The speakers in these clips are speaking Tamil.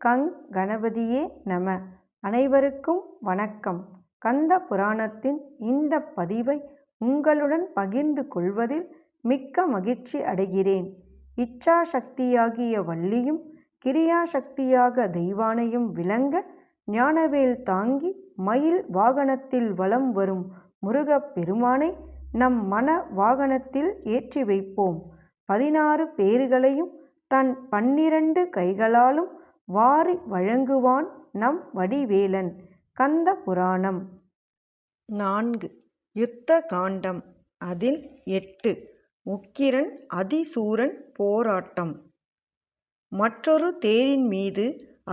கங் கணபதியே நம. அனைவருக்கும் வணக்கம். கந்த புராணத்தின் இந்த பதிவை உங்களுடன் பகிர்ந்து கொள்வதில் மிக்க மகிழ்ச்சி அடைகிறேன். இச்சாசக்தியாகிய வள்ளியும் கிரியாசக்தியாக தெய்வானையும் விளங்க ஞானவேல் தாங்கி மயில் வாகனத்தில் வலம் வரும் முருகப் பெருமானை நம் மன வாகனத்தில் ஏற்றி வைப்போம். 16 பேறுகளையும் தன் 12 கைகளாலும் வாரி வழங்குவான் நம் வடிவேலன். கந்த புராணம் 4 யுத்த காண்டம். அதில் 8 உக்கிரன் அதிசூரன் போராட்டம். மற்றொரு தேரின் மீது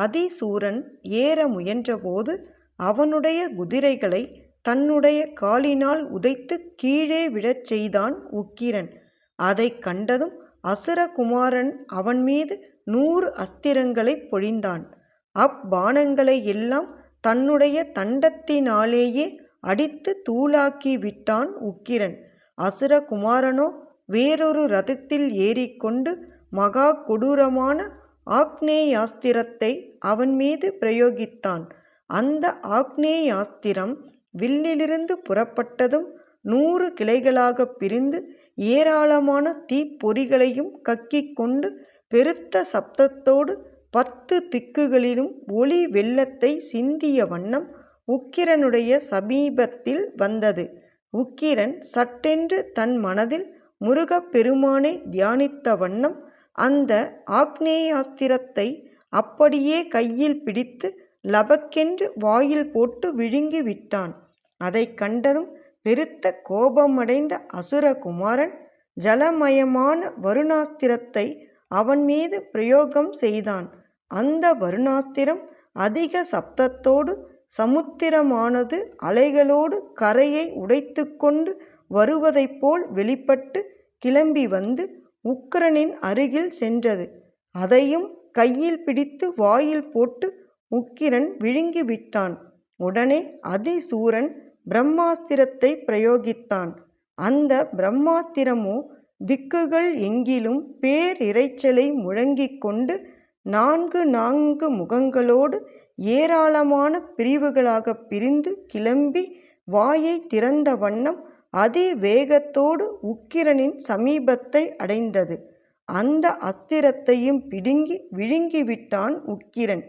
அதிசூரன் ஏற முயன்றபோது அவனுடைய குதிரைகளை தன்னுடைய காலினால் உதைத்து கீழே விழச் செய்தான் உக்கிரன். அதைக் கண்டதும் அசுரகுமாரன் அவன் மீது 100 அஸ்திரங்களை பொழிந்தான். அப்பானங்களை எல்லாம் தன்னுடைய தண்டத்தினாலேயே அடித்து தூளாக்கி விட்டான் உக்கிரன். அசுரகுமாரனோ வேறொரு ரதத்தில் ஏறிக்கொண்டு மகா கொடூரமான ஆக்னேயாஸ்திரத்தை அவன் மீது பிரயோகித்தான். அந்த ஆக்னேயாஸ்திரம் வில்லிலிருந்து புறப்பட்டதும் 100 கிளைகளாக பிரிந்து ஏராளமான தீப்பொறிகளையும் கக்கிக் கொண்டு பெருத்த சப்தத்தோடு 10 திக்குகளிலும் ஒளி வெள்ளத்தை சிந்திய வண்ணம் உக்கிரனுடைய சமீபத்தில் வந்தது. உக்கிரன் சட்டென்று தன் மனதில் முருகப்பெருமானை தியானித்த வண்ணம் அந்த ஆக்னேயாஸ்திரத்தை அப்படியே கையில் பிடித்து லபக்கென்று வாயில் போட்டு விழுங்கி விட்டான். அதைக் கண்டதும் பெருத்த கோபமடைந்த அசுரகுமாரன் ஜலமயமான வருணாஸ்திரத்தை அவன் மீது பிரயோகம் செய்தான். அந்த வருணாஸ்திரம் அதிக சப்தத்தோடு சமுத்திரமானது அலைகளோடு கரையை உடைத்து கொண்டு வருவதைப் போல் வெளிப்பட்டு கிளம்பி வந்து உக்கிரனின் அருகில் சென்றது. அதையும் கையில் பிடித்து வாயில் போட்டு உக்கிரன் விழுங்கி விட்டான். உடனே அதிசூரன் பிரம்மாஸ்திரத்தை பிரயோகித்தான். அந்த பிரம்மாஸ்திரமோ திக்குகள் எங்கிலும் பேரிரைச்சலை முழங்கிக் கொண்டு 4 முகங்களோடு ஏராளமான பிரிவுகளாக பிரிந்து கிளம்பி வாயை திறந்த வண்ணம் அதிவேகத்தோடு உக்கிரனின் சமீபத்தை அடைந்தது. அந்த அஸ்திரத்தையும் பிடுங்கி விழுங்கிவிட்டான் உக்கிரன்.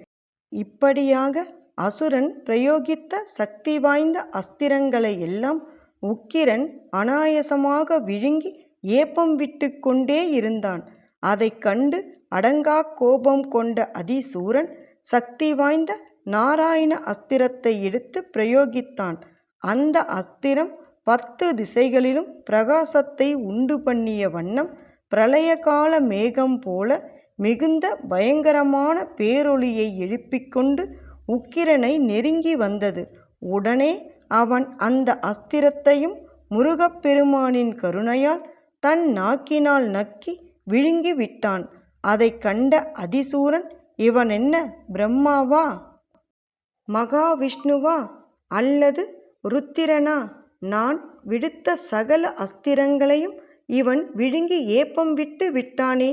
இப்படியாக அசுரன் பிரயோகித்த சக்தி வாய்ந்த அஸ்திரங்களை எல்லாம் உக்கிரன் அனாயசமாக விழுங்கி ஏப்பம் விட்டு கொண்டே இருந்தான். அதைக் கண்டு அடங்கா கோபம் கொண்ட அதிசூரன் சக்தி வாய்ந்த நாராயண அஸ்திரத்தை எடுத்து பிரயோகித்தான். அந்த அஸ்திரம் 10 திசைகளிலும் பிரகாசத்தை உண்டு பண்ணிய வண்ணம் பிரளயகால மேகம் போல மிகுந்த பயங்கரமான பேரொளியை எழுப்பிக்கொண்டு உக்கிரனை நெருங்கி வந்தது. உடனே அவன் அந்த அஸ்திரத்தையும் முருகப்பெருமானின் கருணையால் தன் நாக்கினால் நக்கி விழுங்கி விட்டான். அதைக் கண்ட அதிசூரன், இவன் என்ன பிரம்மாவா, மகாவிஷ்ணுவா அல்லது ருத்திரனா? நான் விடுத்த சகல அஸ்திரங்களையும் இவன் விழுங்கி ஏப்பம் விட்டு விட்டானே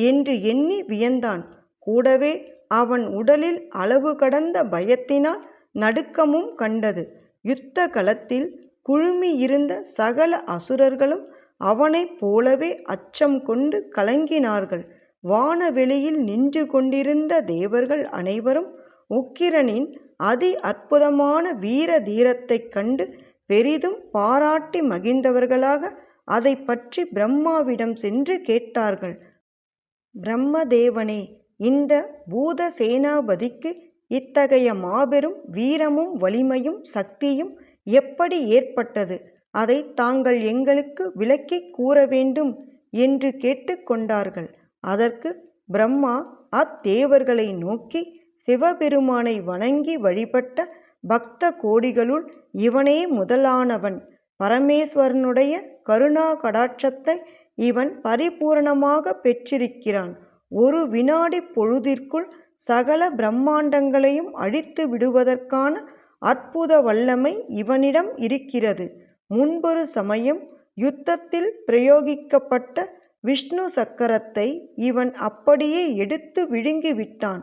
என்று எண்ணி வியந்தான். கூடவே அவன் உடலில் அளவு கடந்த பயத்தினால் நடுக்கமும் கண்டது. யுத்த களத்தில் குழுமியிருந்த சகல அசுரர்களும் அவனைப் போலவே அச்சம் கொண்டு கலங்கினார்கள். வானவெளியில் நின்று கொண்டிருந்த தேவர்கள் அனைவரும் உக்கிரனின் அதி அற்புதமான வீர தீரத்தைக் கண்டு பெரிதும் பாராட்டி மகிழ்ந்தவர்களாக அதை பற்றி பிரம்மாவிடம் சென்று கேட்டார்கள். பிரம்மதேவனே, இந்த பூத சேனாபதிக்கு இத்தகைய மாபெரும் வீரமும் வலிமையும் சக்தியும் எப்படி ஏற்பட்டது? அதை தாங்கள் எங்களுக்கு விளக்கிக் கூற வேண்டும் என்று கேட்டுக்கொண்டார்கள். அதற்கு பிரம்மா அத்தேவர்களை நோக்கி, சிவபெருமானை வணங்கி வழிபட்ட பக்த கோடிகளுள் இவனே முதலானவன். பரமேஸ்வரனுடைய கருணா கடாட்சத்தை இவன் பரிபூரணமாக பெற்றிருக்கிறான். ஒரு வினாடி பொழுதிற்குள் சகல பிரம்மாண்டங்களையும் அழித்து விடுவதற்கான அற்புத வல்லமை இவனிடம் இருக்கிறது. முன்பொரு சமயம் யுத்தத்தில் பிரயோகிக்கப்பட்ட விஷ்ணு சக்கரத்தை இவன் அப்படியே எடுத்து விழுங்கிவிட்டான்.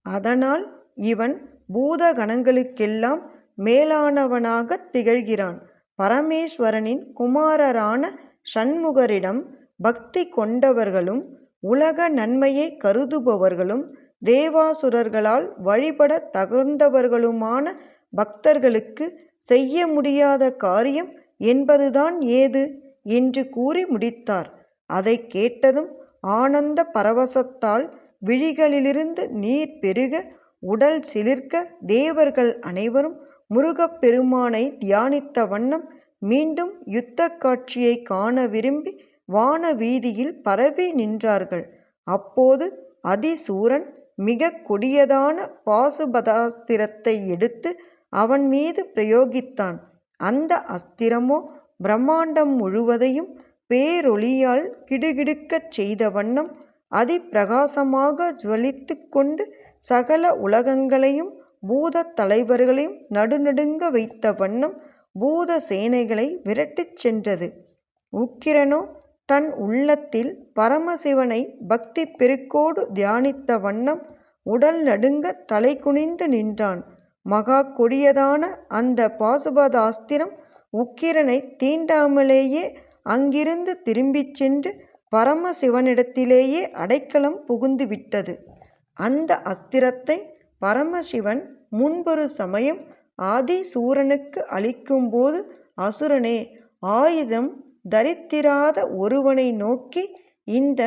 அதனால் இவன் பூதகணங்களுக்கெல்லாம் மேலானவனாகத் திகழ்கிறான். பரமேஸ்வரனின் குமாரரான சண்முகரிடம் பக்தி கொண்டவர்களும் உலக நன்மையை கருதுபவர்களும் தேவாசுரர்களால் வழிபட தகுந்தவர்களுமான பக்தர்களுக்கு செய்ய முடியாத காரியம் என்பதுதான் ஏது என்று கூறி முடித்தார். அதை கேட்டதும் ஆனந்த பரவசத்தால் விழிகளிலிருந்து நீர் பெருக, உடல் சிலிர்க்க, தேவர்கள் அனைவரும் முருகப்பெருமானை தியானித்த வண்ணம் மீண்டும் யுத்த காட்சியை காண விரும்பி வான வீதியில் பரவி நின்றார்கள். அப்போது அதிசூரன் மிக கொடியதான பாசுபதாஸ்திரத்தை எடுத்து அவன் மீது பிரயோகித்தான். அந்த அஸ்திரமோ பிரம்மாண்டம் முழுவதையும் பேரொளியால் கிடுகிடுக்கச் செய்த வண்ணம் அதிப்பிரகாசமாக ஜுவலித்து கொண்டு சகல உலகங்களையும் பூத தலைவர்களையும் நடுநடுங்க வைத்த வண்ணம் பூத சேனைகளை விரட்டிச் சென்றது. உக்கிரனோ தன் உள்ளத்தில் பரமசிவனை பக்தி பெருக்கோடு தியானித்த வண்ணம் உடல் நடுங்க தலை குனிந்து நின்றான். மகா கொடியதான அந்த பாசுபதாஸ்திரம் உக்கிரனை தீண்டாமலேயே அங்கிருந்து திரும்பிச் சென்று பரமசிவனிடத்திலேயே அடைக்கலம் புகுந்து விட்டது. அந்த அஸ்திரத்தை பரமசிவன் முன்பொரு சமயம் ஆதிசூரனுக்கு அளிக்கும்போது, அசுரனே, ஆயுதம் தரித்திராத ஒருவனை நோக்கி இந்த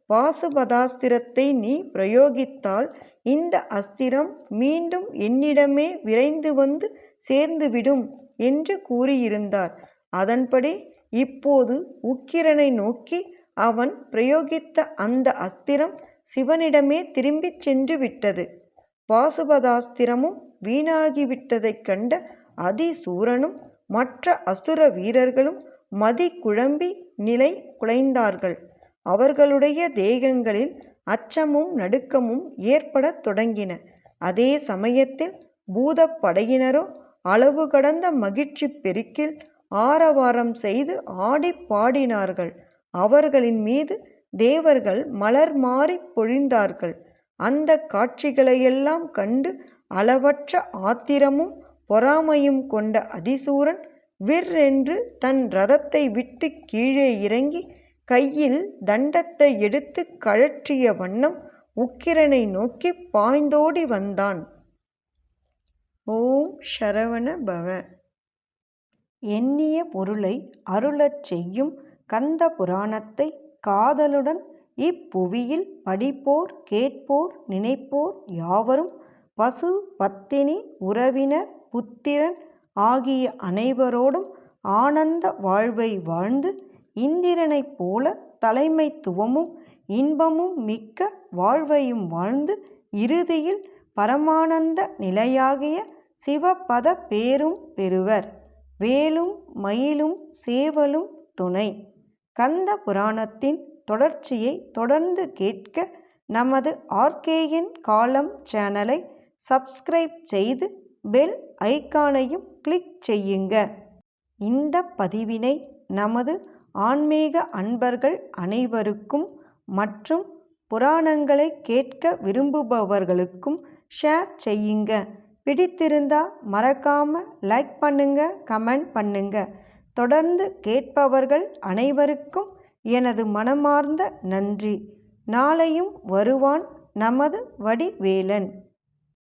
பாசுபதாஸ்திரத்தை நீ பிரயோகித்தால் இந்த அஸ்திரம் மீண்டும் என்னிடமே விரைந்து வந்து சேர்ந்துவிடும் என்று கூறியிருந்தார். அதன்படி இப்போது உக்கிரனை நோக்கி அவன் பிரயோகித்த அந்த அஸ்திரம் சிவனிடமே திரும்பிச் சென்று விட்டது. பாசுபதாஸ்திரமும் வீணாகிவிட்டதைக் கண்ட அதிசூரனும் மற்ற அசுர வீரர்களும் மதி குழம்பி நிலை குலைந்தார்கள். அவர்களுடைய தேகங்களில் அச்சமும் நடுக்கமும் ஏற்படத் தொடங்கின. அதே சமயத்தில் பூதப்படையினரோ அளவு கடந்த மகிழ்ச்சி பெருக்கில் ஆரவாரம் செய்து ஆடி பாடினார்கள். அவர்களின் மீது தேவர்கள் மலர் மாறி பொழிந்தார்கள். அந்த காட்சிகளையெல்லாம் கண்டு அளவற்ற ஆத்திரமும் பொறாமையும் கொண்ட அதிசூரன் விற்றென்று தன் ரதத்தை விட்டு கீழே இறங்கி கையில் தண்டத்தை எடுத்து கழற்றிய வண்ணம் உக்கிரனை நோக்கி பாய்ந்தோடி வந்தான். ஓம் சரவண பவ. எண்ணிய பொருளை அருளச் செய்யும் கந்த புராணத்தை காதலுடன் இப்புவியில் படிப்போர், கேட்போர், நினைப்போர் யாவரும் பசு, பத்தினி, உறவினர், புத்திரன் ஆகிய அனைவரோடும் ஆனந்த வாழ்வை வாழ்ந்து இந்திரனைப் போல தலைமைத்துவமும் இன்பமும் மிக்க வாழ்வையும் வாழ்ந்து இறுதியில் பரமானந்த நிலையாகிய சிவபத பேரும் பெறுவர். வேலும் மயிலும் சேவலும் துணை. கந்த புராணத்தின் தொடர்ச்சியை தொடர்ந்து கேட்க நமது ஆர்கேஎன் காலம் சேனலை சப்ஸ்கிரைப் செய்து பெல் ஐகானையும் கிளிக் செய்யுங்க. இந்த பதிவினை நமது ஆன்மீக அன்பர்கள் அனைவருக்கும் மற்றும் புராணங்களை கேட்க விரும்புபவர்களுக்கும் ஷேர் செய்யுங்க. பிடித்திருந்தா மறக்காம லைக் பண்ணுங்க, கமெண்ட் பண்ணுங்க. தொடர்ந்து கேட்பவர்கள் அனைவருக்கும் எனது மனமார்ந்த நன்றி. நாளையும் வருவான் நமது வடிவேலன்.